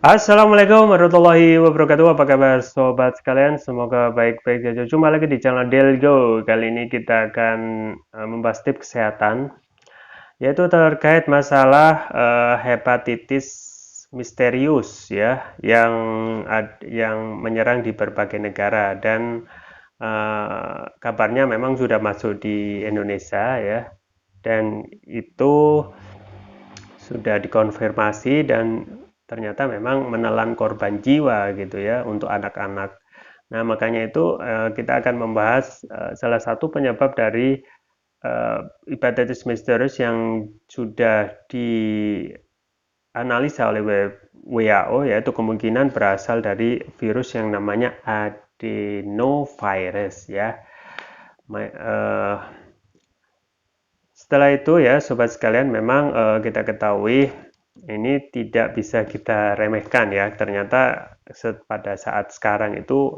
Assalamualaikum warahmatullahi wabarakatuh. Apa kabar sobat sekalian? Semoga baik-baik saja. Jumpa lagi di channel Delgo. Kali ini kita akan membahas tips kesehatan, yaitu terkait masalah hepatitis misterius ya, yang menyerang di berbagai negara dan kabarnya memang sudah masuk di Indonesia ya, dan itu sudah dikonfirmasi dan ternyata memang menelan korban jiwa gitu ya untuk anak-anak. Nah, makanya itu kita akan membahas salah satu penyebab dari hepatitis misterius yang sudah dianalisa oleh WHO, yaitu kemungkinan berasal dari virus yang namanya adenovirus ya. Setelah itu ya sobat sekalian, memang kita ketahui ini tidak bisa kita remehkan ya. Ternyata pada saat sekarang itu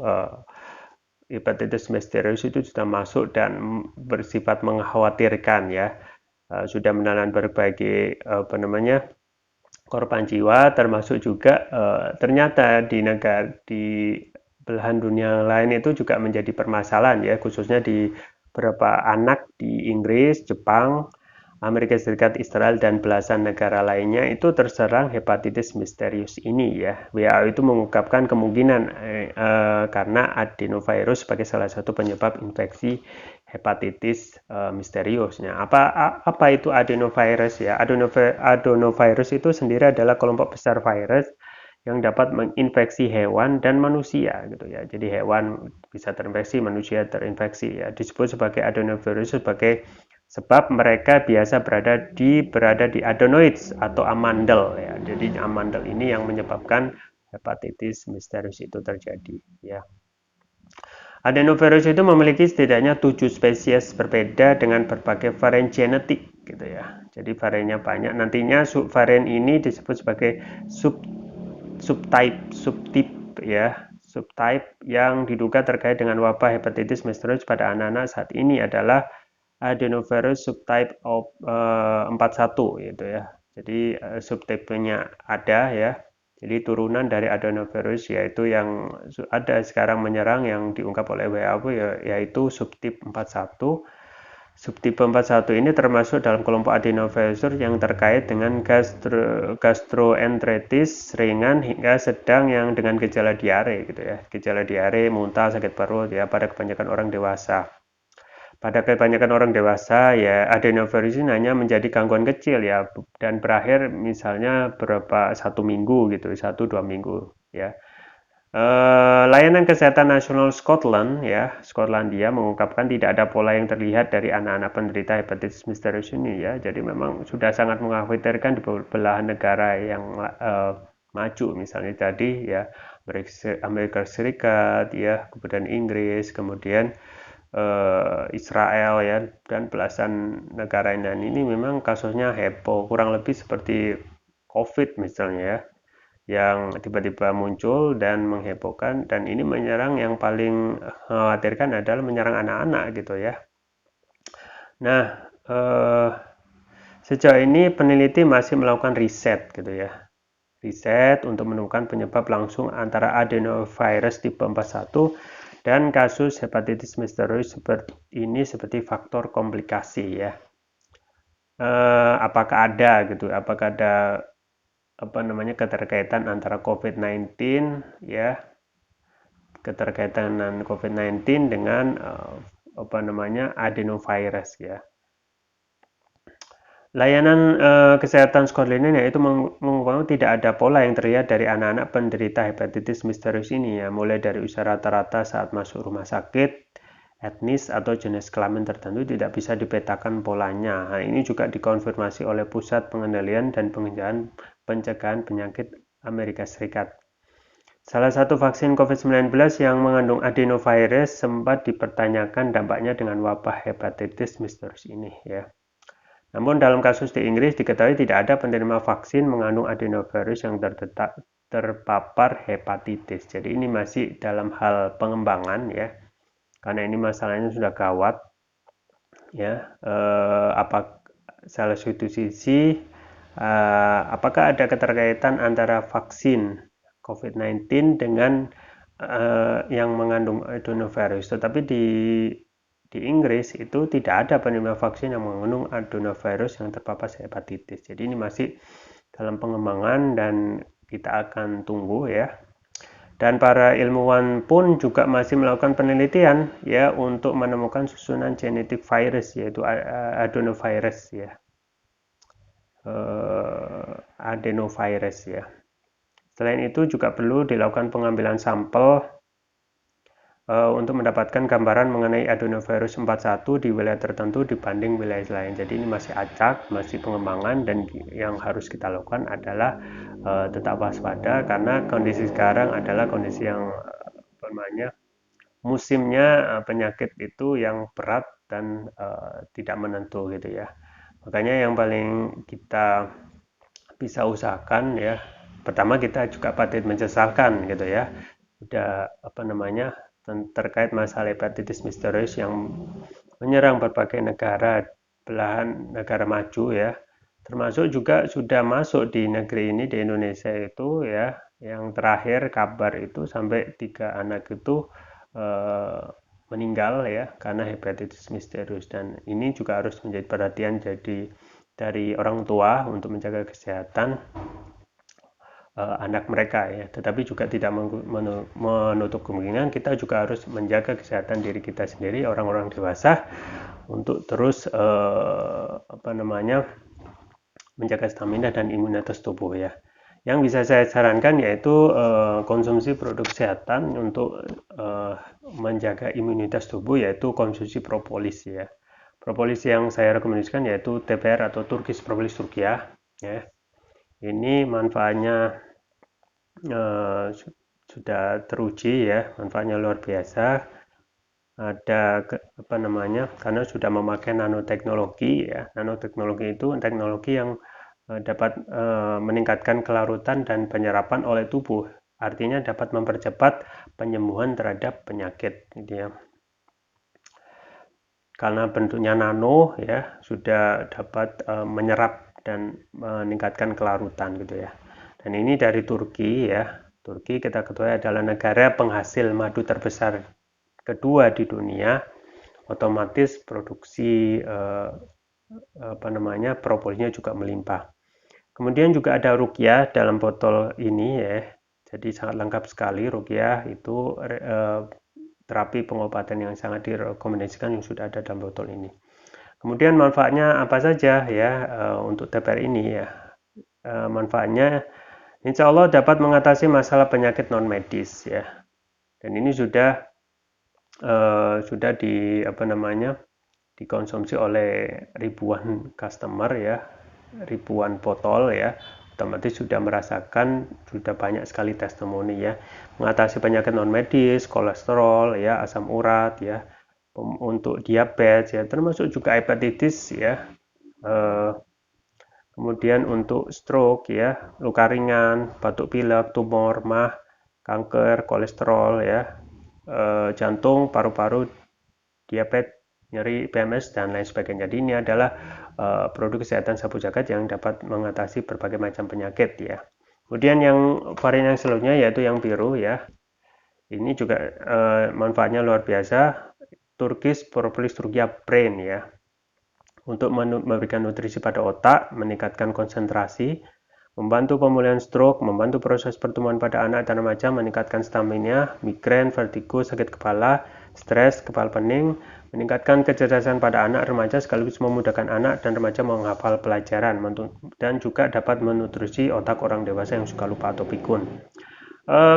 hepatitis misterius itu sudah masuk dan bersifat mengkhawatirkan ya. Sudah menelan berbagai apa namanya korban jiwa, termasuk juga ternyata di belahan dunia lain itu juga menjadi permasalahan ya, khususnya di beberapa anak di Inggris, Jepang, Amerika Serikat, Israel, dan belasan negara lainnya itu terserang hepatitis misterius ini ya. WHO itu mengungkapkan kemungkinan karena adenovirus sebagai salah satu penyebab infeksi hepatitis misterius. Nah, apa itu adenovirus ya? Adenovirus itu sendiri adalah kelompok besar virus yang dapat menginfeksi hewan dan manusia gitu ya. Jadi hewan bisa terinfeksi, manusia terinfeksi ya. Disebut sebagai adenovirus sebagai sebab mereka biasa berada di adenoids atau amandel ya. Jadi amandel ini yang menyebabkan hepatitis misterius itu terjadi ya. Adenovirus itu memiliki setidaknya 7 spesies berbeda dengan berbagai varian genetik gitu ya. Jadi variannya banyak. Nantinya subvarian ini disebut sebagai subtype ya. Subtype yang diduga terkait dengan wabah hepatitis misterius pada anak-anak saat ini adalah adenovirus subtype 41 gitu ya. Jadi subtype-nya ada ya. Jadi turunan dari adenovirus yaitu yang ada sekarang menyerang yang diungkap oleh WHO yaitu subtipe 41. Subtipe 41 ini termasuk dalam kelompok adenovirus yang terkait dengan gastroenteritis ringan hingga sedang yang dengan gejala diare gitu ya. Gejala diare, muntah, sakit perut ya pada kebanyakan orang dewasa. Pada kebanyakan orang dewasa ya adenovirus ini hanya menjadi gangguan kecil ya dan berakhir misalnya berapa 1 minggu gitu, 1-2 minggu ya. Layanan Kesehatan Nasional Scotland ya, Skotlandia mengungkapkan tidak ada pola yang terlihat dari anak-anak penderita hepatitis misterius ini ya. Jadi memang sudah sangat mengkhawatirkan di belahan negara yang maju misalnya tadi ya, Amerika Serikat ya, kemudian Inggris, kemudian Israel ya, dan belasan negara lain ini memang kasusnya heboh, kurang lebih seperti COVID misalnya ya, yang tiba-tiba muncul dan menghebohkan, dan ini menyerang yang paling khawatirkan adalah menyerang anak-anak gitu ya. Nah, sejauh ini peneliti masih melakukan riset gitu ya. Riset untuk menemukan penyebab langsung antara adenovirus tipe 41 dan kasus hepatitis misterius seperti ini seperti faktor komplikasi ya. Apakah ada gitu? Apakah ada apa namanya keterkaitan antara COVID-19 ya, keterkaitan COVID-19 dengan apa namanya adenovirus ya. Layanan kesehatan Scotland yaitu mengungkapkan tidak ada pola yang terlihat dari anak-anak penderita hepatitis misterius ini ya, mulai dari usia rata-rata saat masuk rumah sakit, etnis atau jenis kelamin tertentu tidak bisa dipetakan polanya. Nah, ini juga dikonfirmasi oleh Pusat Pengendalian dan Pencegahan Penyakit Amerika Serikat. Salah satu vaksin COVID-19 yang mengandung adenovirus sempat dipertanyakan dampaknya dengan wabah hepatitis misterius ini ya. Namun dalam kasus di Inggris diketahui tidak ada penerima vaksin mengandung adenovirus yang terpapar hepatitis. Jadi ini masih dalam hal pengembangan ya, karena ini masalahnya sudah gawat ya. Apa salah satu sisi apakah ada keterkaitan antara vaksin COVID-19 dengan yang mengandung adenovirus. Tetapi di Inggris itu tidak ada penerima vaksin yang mengandung adenovirus yang terpapar hepatitis. Jadi ini masih dalam pengembangan dan kita akan tunggu ya. Dan para ilmuwan pun juga masih melakukan penelitian ya untuk menemukan susunan genetik virus yaitu adenovirus ya. Adenovirus ya. Selain itu juga perlu dilakukan pengambilan sampel untuk mendapatkan gambaran mengenai adenovirus 41 di wilayah tertentu dibanding wilayah lain. Jadi ini masih acak, masih pengembangan, dan yang harus kita lakukan adalah tetap waspada karena kondisi sekarang adalah kondisi yang musimnya penyakit itu yang berat dan tidak menentu gitu ya. Makanya yang paling kita bisa usahakan ya, pertama kita juga patut menyesalkan gitu ya, udah terkait masalah hepatitis misterius yang menyerang berbagai negara belahan negara maju ya, termasuk juga sudah masuk di negeri ini, di Indonesia itu ya, yang terakhir kabar itu sampai 3 anak itu meninggal ya karena hepatitis misterius, dan ini juga harus menjadi perhatian dari orang tua untuk menjaga kesehatan anak mereka ya, tetapi juga tidak menutup kemungkinan kita juga harus menjaga kesehatan diri kita sendiri, orang-orang dewasa, untuk terus menjaga stamina dan imunitas tubuh ya. Yang bisa saya sarankan yaitu konsumsi produk kesehatan untuk menjaga imunitas tubuh, yaitu konsumsi propolis ya. Propolis yang saya rekomendasikan yaitu TPR atau Turkish Propolis Turkiya ya. Ini manfaatnya sudah teruji ya, manfaatnya luar biasa. Ada karena sudah memakai nanoteknologi ya. Nanoteknologi itu teknologi yang dapat meningkatkan kelarutan dan penyerapan oleh tubuh. Artinya dapat mempercepat penyembuhan terhadap penyakit gitu ya. Karena bentuknya nano ya, sudah dapat menyerap dan meningkatkan kelarutan gitu ya. Dan ini dari Turki ya. Turki kita ketahui adalah negara penghasil madu terbesar kedua di dunia. Otomatis produksi propolisnya juga melimpah. Kemudian juga ada ruqyah dalam botol ini ya. Jadi sangat lengkap sekali ruqyah itu, terapi pengobatan yang sangat direkomendasikan yang sudah ada dalam botol ini. Kemudian manfaatnya apa saja ya untuk TPR ini ya. Manfaatnya insya Allah dapat mengatasi masalah penyakit non medis ya, dan ini sudah dikonsumsi oleh ribuan customer ya, ribuan botol ya, otomatis sudah merasakan, sudah banyak sekali testimoni ya, mengatasi penyakit non medis, kolesterol ya, asam urat ya, untuk diabetes ya, termasuk juga hepatitis ya. Kemudian untuk stroke ya, luka ringan, batuk pilek, tumor, mah, kanker, kolesterol ya, jantung, paru-paru, diabetes, nyeri, PMS, dan lain sebagainya. Jadi ini adalah produk kesehatan sapu jagat yang dapat mengatasi berbagai macam penyakit ya. Kemudian yang varian yang selanjutnya yaitu yang biru ya. Ini juga manfaatnya luar biasa. Turkish Propolis Turkiya Brain ya. Untuk memberikan nutrisi pada otak, meningkatkan konsentrasi, membantu pemulihan stroke, membantu proses pertumbuhan pada anak dan remaja, meningkatkan stamina, migrain, vertigo, sakit kepala, stres, kepala pening, meningkatkan kecerdasan pada anak remaja sekaligus memudahkan anak dan remaja menghafal pelajaran, dan juga dapat menutrisi otak orang dewasa yang suka lupa atau pikun.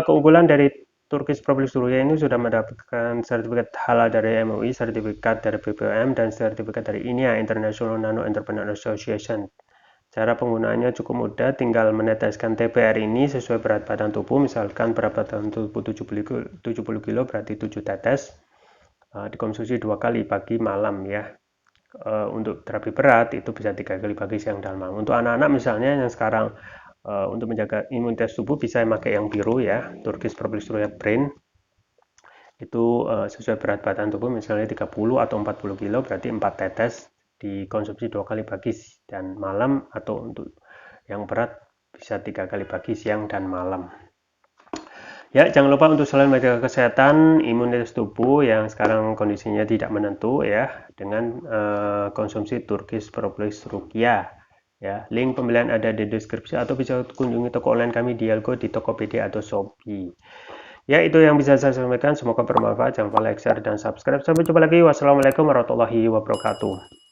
Keunggulan dari Turkish Propolis Turkiya ini sudah mendapatkan sertifikat halal dari MUI, sertifikat dari BPOM, dan sertifikat dari INIA, International Nano Entrepreneur Association. Cara penggunaannya cukup mudah, tinggal meneteskan TPR ini sesuai berat badan tubuh. Misalkan berat badan tubuh 70 kg berarti 7 tetes, dikonsumsi 2 kali pagi malam ya. Untuk terapi berat itu bisa 3 kali pagi, siang, dan malam. Untuk anak-anak misalnya yang sekarang untuk menjaga imunitas tubuh bisa pakai yang biru ya, Turkish Propolis Turkiya Brain. Itu sesuai berat badan tubuh, misalnya 30 atau 40 kg berarti 4 tetes, dikonsumsi 2 kali pagi dan malam, atau untuk yang berat bisa 3 kali pagi, siang, dan malam. Ya, jangan lupa untuk selalu menjaga kesehatan imunitas tubuh yang sekarang kondisinya tidak menentu ya, dengan konsumsi Turkish Propolis Rukia. Ya, link pembelian ada di deskripsi atau bisa kunjungi toko online kami di Algo, di Tokopedia atau Shopee. Ya, itu yang bisa saya sampaikan. Semoga bermanfaat. Jangan lupa like, share, dan subscribe. Sampai jumpa lagi. Wassalamualaikum warahmatullahi wabarakatuh.